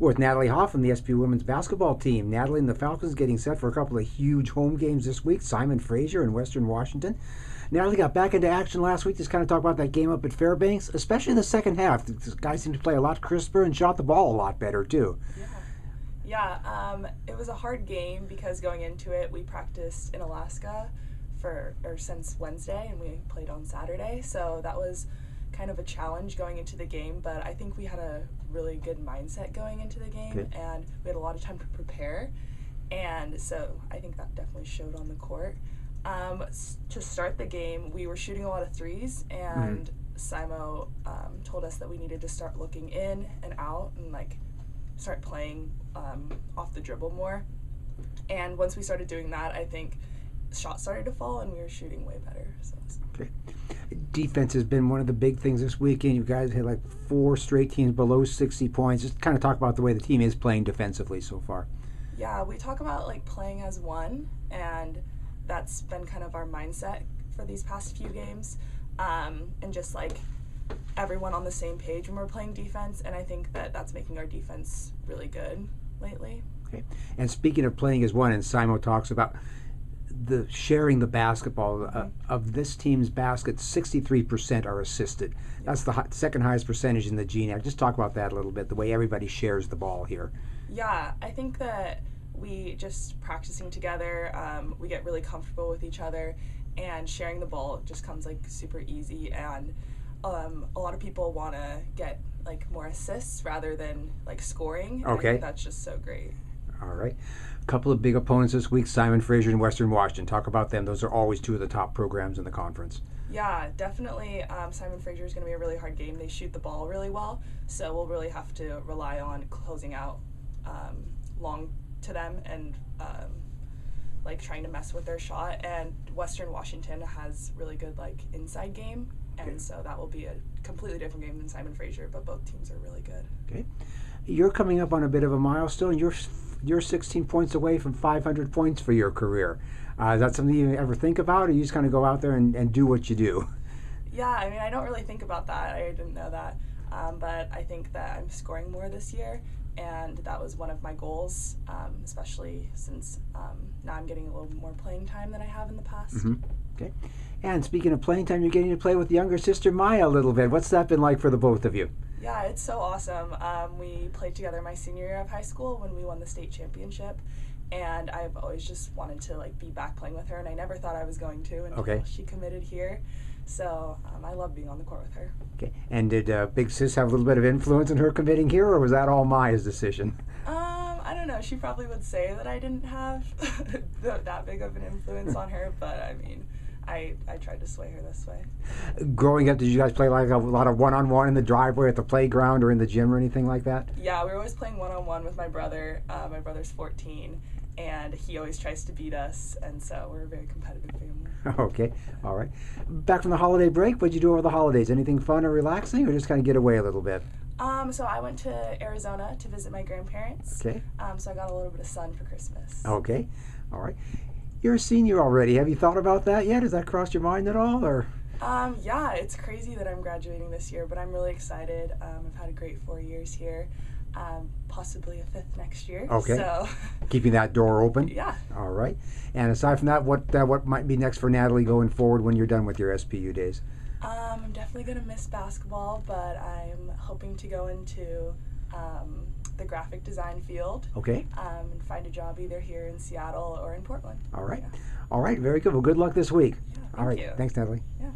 With Natalie Hoff from the SPU women's basketball team. Natalie and the Falcons getting set for a couple of huge home games this week. Fraser in Western Washington. Natalie got back into action last week. Just kind of talk about that game up at Fairbanks, especially in the second half. The guys seemed to play a lot crisper and shot the ball a lot better too. It was a hard game because going into it, we practiced in Alaska since Wednesday, and we played on Saturday. So that was kind of a challenge going into the game, but I think we had a really good mindset going into the game, and we had a lot of time to prepare, and so I think that definitely showed on the court. To start the game, we were shooting a lot of threes, and Simo told us that we needed to start looking in and out and start playing off the dribble more. And once we started doing that, I think shots started to fall and we were shooting way better. Okay. Defense has been one of the big things this weekend. You guys had 4 straight teams below 60 points. Just kind of talk about the way the team is playing defensively so far. Yeah, we talk about playing as one, and that's been kind of our mindset for these past few games, and just everyone on the same page when we're playing defense, and I think that that's making our defense really good lately. Okay. And speaking of playing as one, and Simo talks about the sharing the basketball of this team's baskets, 63% are assisted. That's the second highest percentage in the GNAC. Just talk about that a little bit, the way everybody shares the ball here. Yeah, I think that we just practicing together, we get really comfortable with each other, and sharing the ball just comes super easy, and a lot of people want to get more assists rather than scoring. Okay. I think that's just so great. All right. A couple of big opponents this week, Fraser in Western Washington. Talk about them. Those are always 2 of the top programs in the conference. Yeah, definitely. Fraser is going to be a really hard game. They shoot the ball really well, so we'll really have to rely on closing out long to them and trying to mess with their shot. And Western Washington has really good inside game, and so that will be a completely different game than Fraser, but both teams are really good. Okay. You're coming up on a bit of a milestone. You're 16 points away from 500 points for your career. Is that something you ever think about, or you just kind of go out there and do what you do? Yeah, I mean, I don't really think about that. I didn't know that. But I think that I'm scoring more this year, and that was one of my goals, especially since now I'm getting a little more playing time than I have in the past. Okay. And speaking of playing time, you're getting to play with younger sister Maya a little bit. What's that been like for the both of you? Yeah, it's so awesome. We played together my senior year of high school when we won the state championship, and I've always just wanted to be back playing with her, and I never thought I was going to until she committed here. So I love being on the court with her. Okay. And did Big Sis have a little bit of influence in her committing here, or was that all Maya's decision? I don't know. She probably would say that I didn't have that big of an influence on her, but I mean, I tried to sway her this way. Growing up, did you guys play a lot of one-on-one in the driveway, at the playground, or in the gym, or anything like that? Yeah, we were always playing one-on-one with my brother. My brother's 14, and he always tries to beat us, and so we're a very competitive family. Okay, all right. Back from the holiday break, what'd you do over the holidays? Anything fun or relaxing, or just kind of get away a little bit? So I went to Arizona to visit my grandparents. Okay. So I got a little bit of sun for Christmas. Okay, all right. You're a senior already. Have you thought about that yet? Has that crossed your mind at all, or? Yeah, it's crazy that I'm graduating this year, but I'm really excited. I've had a great 4 years here, possibly a 5th next year. Okay. So keeping that door open. Yeah. All right. And aside from that, what might be next for Natalie going forward when you're done with your SPU days? I'm definitely going to miss basketball, but I'm hoping to go into the graphic design field. Okay. And find a job either here in Seattle or in Portland. All right. Yeah. All right. Very good. Well, good luck this week. Yeah, All right. you. Thanks, Natalie. Yeah.